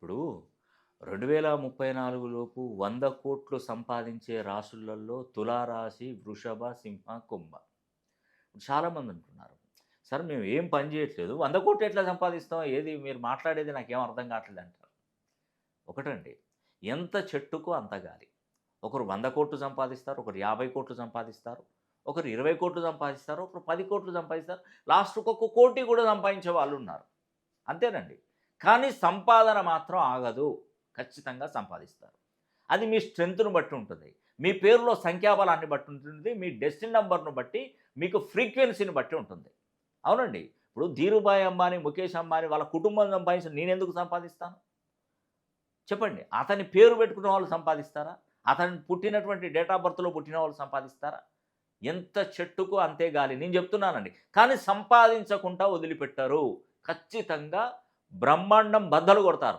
ఇప్పుడు 2034 లోపు 100,00,00,000 సంపాదించే రాశులలో తులారాశి, వృషభ, సింహ, కుంభ. చాలామంది అంటున్నారు, "సార్ మేము ఏం పని చేయట్లేదు. 100,00,00,000 ఎట్లా సంపాదిస్తాం? ఏది మీరు మాట్లాడేది నాకేం అర్థం కావట్లేదు" అంటారు. ఒకటండి, ఎంత చెట్టుకో అంత గాలి. ఒకరు 100,00,00,000 సంపాదిస్తారు, ఒకరు 50,00,00,000 సంపాదిస్తారు, ఒకరు 20,00,00,000 సంపాదిస్తారు, ఒకరు 10,00,00,000 సంపాదిస్తారు. లాస్ట్‌కి ఒక కోటి కూడా సంపాదించే వాళ్ళున్నారు. అంతేనండి. కానీ సంపాదన మాత్రం ఆగదు. ఖచ్చితంగా సంపాదిస్తారు. అది మీ స్ట్రెంగ్త్‌ని బట్టి ఉంటుంది. మీ పేరులో సంఖ్యాబలాన్ని బట్టి ఉంటుంది. మీ డెస్టినీ నంబర్‌ను బట్టి, మీకు ఫ్రీక్వెన్సీని బట్టి ఉంటుంది. అవునండి. ఇప్పుడు ధీరుభాయ్ అంబానీ, ముఖేష్ అంబానీ వాళ్ళ కుటుంబం సంపాదించి నేనెందుకు సంపాదిస్తాను? చెప్పండి. అతని పేరు పెట్టుకున్న వాళ్ళు సంపాదిస్తారా? అతను పుట్టినటువంటి డేట్ ఆఫ్ బర్త్‌లో పుట్టిన వాళ్ళు సంపాదిస్తారా? ఎంత చెట్టుకో అంతే గాలి. నేను చెప్తున్నానండి. కానీ సంపాదించకుండా వదిలిపెట్టరు. ఖచ్చితంగా బ్రహ్మాండం బద్దలు కొడతారు.